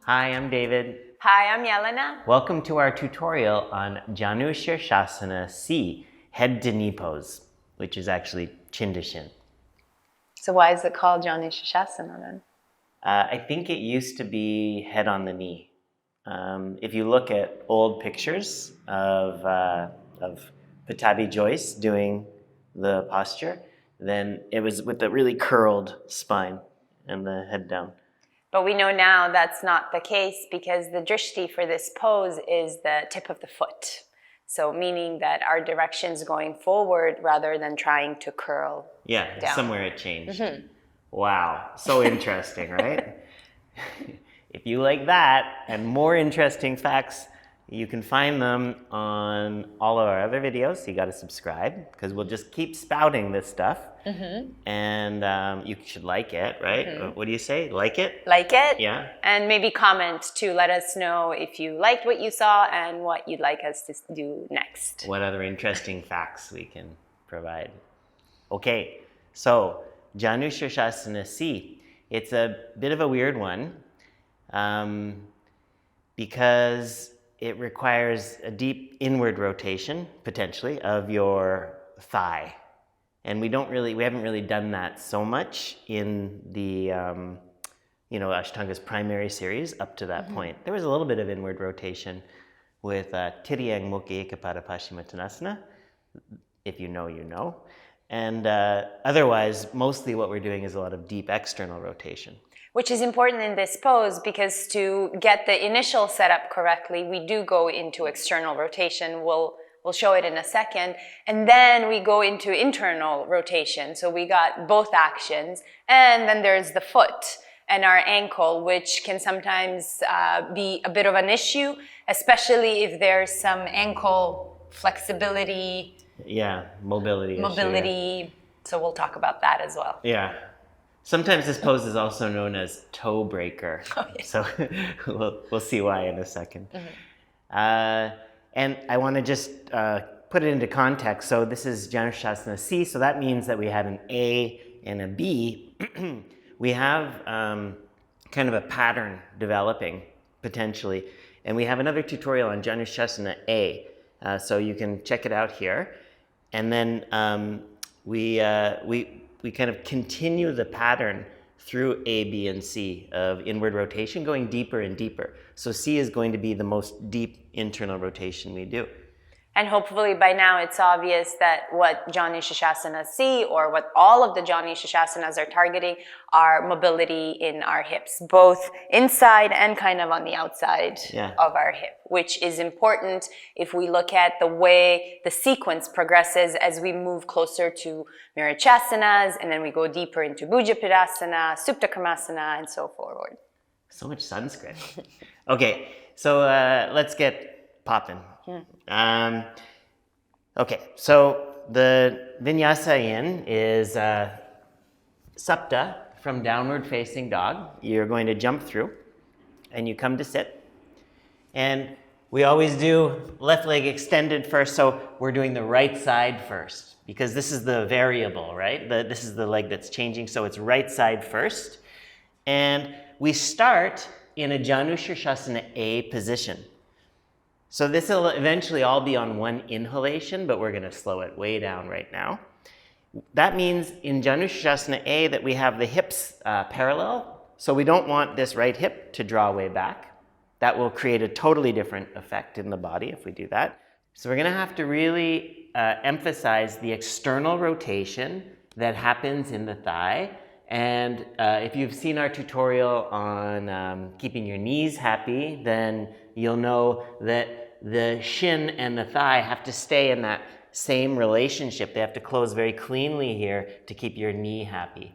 Hi, I'm David. Hi, I'm Yelena. Welcome to our tutorial on Janu Sirsasana C, head to knee pose, which is actually chin to shin. So why is it called Janu Sirsasana then? I think it used to be head on the knee. If you look at old pictures of Patabi Joyce doing the posture, then it was with a really curled spine and the head down. But we know now that's not the case because the drishti for this pose is the tip of the foot. So meaning that our direction's going forward rather than trying to curl down. Somewhere it changed. Wow, so interesting, right? If you like that and more interesting facts, you can find them on all of our other videos. So you got to subscribe because we'll just keep spouting this stuff. And you should like it, right? What do you say? Like it? Like it? Yeah. And maybe comment to let us know if you liked what you saw and what you'd like us to do next. What other interesting facts we can provide. Okay, so Janu Sirsasana C. It's a bit of a weird one because it requires a deep inward rotation, potentially, of your thigh. And we haven't really done that so much in the, Ashtanga's primary series up to that point. There was a little bit of inward rotation with Tiriyang Mukha Ekapada Paschimottanasana. If you know, you know. And otherwise, mostly what we're doing is a lot of deep external rotation. Which is important in this pose because to get the initial setup correctly, we do go into external rotation. We'll show it in a second. And then we go into internal rotation. So we got both actions. And then there's the foot and our ankle, which can sometimes be a bit of an issue, especially if there's some ankle flexibility. Yeah, mobility. Issue. So we'll talk about that as well. Yeah. Sometimes this pose is also known as toe breaker. Oh, yeah. So we'll see why in a second. And I want to just put it into context. So this is Janu Sirsasana C, so that means that we have an A and a B. We have kind of a pattern developing, potentially. And we have another tutorial on Janu Sirsasana A, so you can check it out here. And then we kind of continue the pattern through A, B, and C of inward rotation, going deeper and deeper. So C is going to be the most deep internal rotation we do. And hopefully by now it's obvious that what Janu Sirsasana C or what all of the Janu Sirsasanas are targeting are mobility in our hips, both inside and kind of on the outside of our hip, which is important if we look at the way the sequence progresses as we move closer to Mirichasanas, and then we go deeper into Bhujapadasana, Supta Karmasana, and so forward. So much Sanskrit. Okay, so let's get popping. Okay, so the vinyasa is Supta from downward facing dog. You're going to jump through and you come to sit. And we always do left leg extended first, so we're doing the right side first because this is the variable, right? This is the leg that's changing, so it's right side first. And we start in a Janu Sirsasana A position. So this will eventually all be on one inhalation, but we're going to slow it way down right now. That means in Janu Sirsasana A that we have the hips parallel. So we don't want this right hip to draw way back. That will create a totally different effect in the body if we do that. So we're going to have to really emphasize the external rotation that happens in the thigh. And if you've seen our tutorial on keeping your knees happy, then you'll know that the shin and the thigh have to stay in that same relationship. They have to close very cleanly here to keep your knee happy.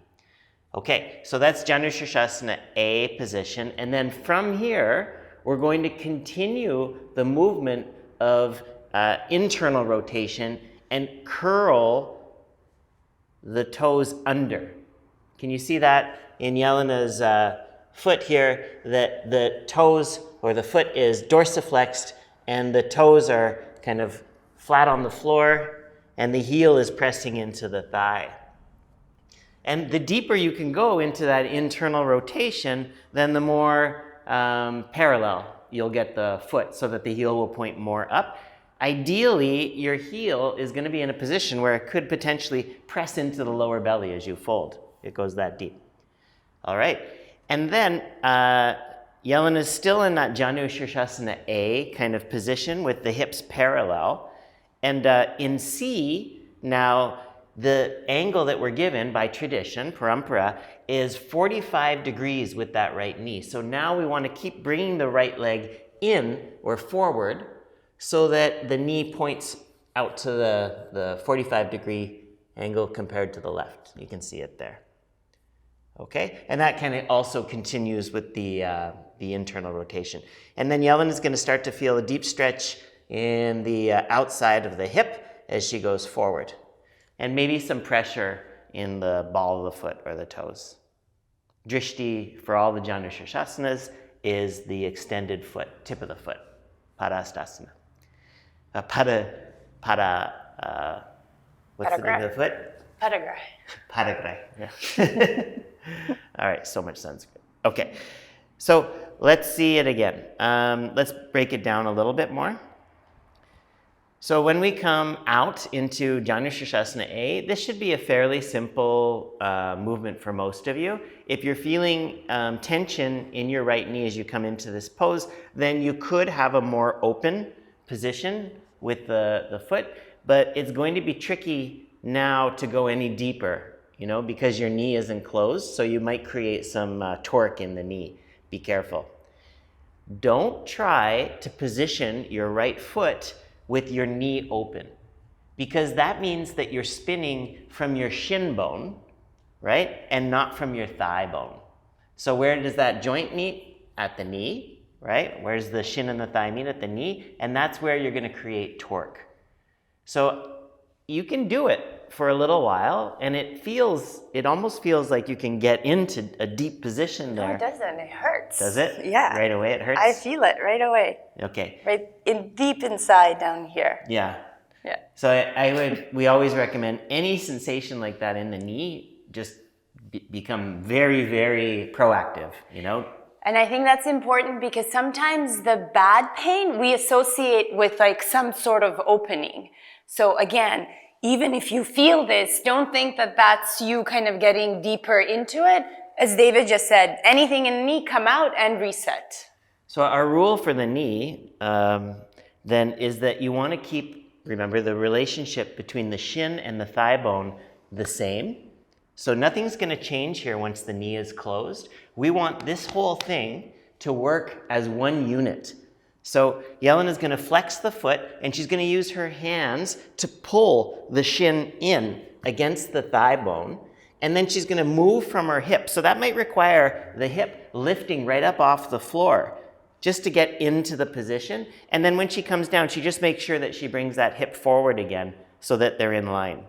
Okay, so that's Janu Sirsasana A position. And then from here, we're going to continue the movement of internal rotation and curl the toes under. Can you see that in Yelena's foot here, that the toes or the foot is dorsiflexed and the toes are kind of flat on the floor and the heel is pressing into the thigh. And the deeper you can go into that internal rotation, then the more parallel you'll get the foot so that the heel will point more up. Ideally, your heel is going to be in a position where it could potentially press into the lower belly as you fold. It goes that deep. All right. And then Yelena is still in that Janu Sirsasana A kind of position with the hips parallel. And in C, now the angle that we're given by tradition, parampara, is 45 degrees with that right knee. So now we want to keep bringing the right leg in or forward so that the knee points out to the 45-degree angle compared to the left. You can see it there. Okay, and that kind of also continues with the internal rotation. And then Yelena is going to start to feel a deep stretch in the outside of the hip as she goes forward. And maybe some pressure in the ball of the foot or the toes. Drishti for all the Janu Sirsasanas is the extended foot, tip of the foot, Padastasana. What's the name of the foot? Padagra. Padagra, yeah. All right, so much Sanskrit. Okay, so let's see it again. Let's break it down a little bit more. So when we come out into Janu Sirsasana A, this should be a fairly simple movement for most of you. If you're feeling tension in your right knee as you come into this pose, then you could have a more open position with the foot, but it's going to be tricky now to go any deeper, because your knee isn't closed, so you might create some torque in the knee. Be careful. Don't try to position your right foot with your knee open, because that means that you're spinning from your shin bone, right? And not from your thigh bone. So where does that joint meet? At the knee, right? Where's the shin and the thigh meet? At the knee, and that's where you're gonna create torque. So you can do it for a little while, and it almost feels like you can get into a deep position there. No, it doesn't. It hurts. Does it? Yeah. Right away it hurts? I feel it right away. Okay. Right deep inside down here. Yeah. Yeah. So we always recommend any sensation like that in the knee, just become very, very proactive, And I think that's important because sometimes the bad pain we associate with like some sort of opening. So again, even if you feel this, don't think that that's you kind of getting deeper into it. As David just said, anything in the knee, come out and reset. So our rule for the knee then is that you want to keep, remember, the relationship between the shin and the thigh bone the same. So nothing's going to change here once the knee is closed. We want this whole thing to work as one unit. So Yelena is going to flex the foot, and she's going to use her hands to pull the shin in against the thigh bone, and then she's going to move from her hip. So that might require the hip lifting right up off the floor just to get into the position. And then when she comes down, she just makes sure that she brings that hip forward again so that they're in line.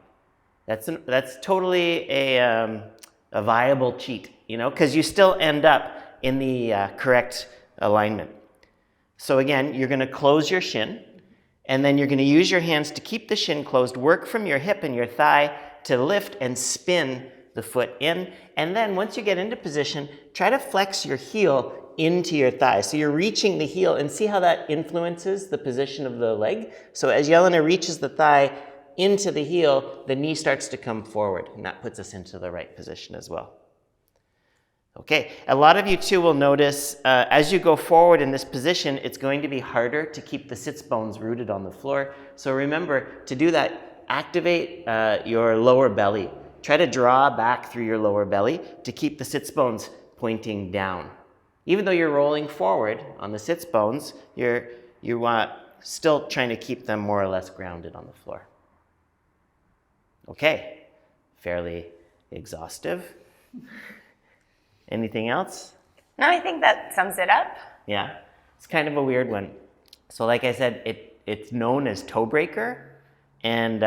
That's totally a viable cheat, because you still end up in the correct alignment. So again, you're going to close your shin, and then you're going to use your hands to keep the shin closed, work from your hip and your thigh to lift and spin the foot in. And then once you get into position, try to flex your heel into your thigh. So you're reaching the heel, and see how that influences the position of the leg. So as Yelena reaches the thigh into the heel, the knee starts to come forward, and that puts us into the right position as well. Okay, a lot of you too will notice as you go forward in this position, it's going to be harder to keep the sits bones rooted on the floor. So remember, to do that, activate your lower belly. Try to draw back through your lower belly to keep the sits bones pointing down. Even though you're rolling forward on the sits bones, you're still trying to keep them more or less grounded on the floor. Okay, fairly exhaustive. Anything else? No, I think that sums it up. Yeah, it's kind of a weird one. So like I said, it's known as toe breaker, and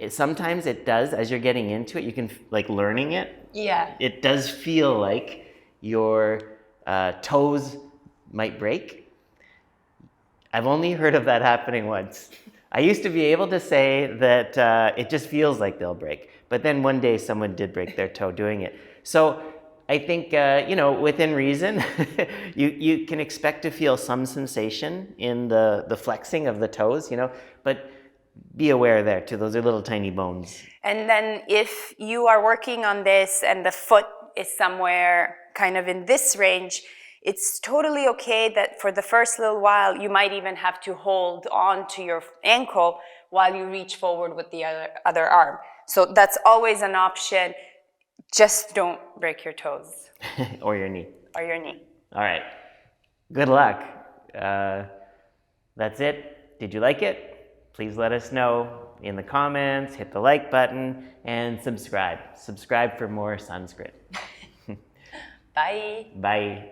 sometimes it does, as you're getting into it, you can, like learning it. Yeah. It does feel like your toes might break. I've only heard of that happening once. I used to be able to say that it just feels like they'll break, but then one day someone did break their toe doing it. So I think, within reason, you can expect to feel some sensation in the flexing of the toes, but be aware there too. Those are little tiny bones. And then if you are working on this and the foot is somewhere kind of in this range, it's totally okay that for the first little while, you might even have to hold on to your ankle while you reach forward with the other arm. So that's always an option. Just don't break your toes. Or your knee. Or your knee. All right. Good luck. That's it. Did you like it? Please let us know in the comments, hit the like button, and subscribe. Subscribe for more Sanskrit. Bye. Bye.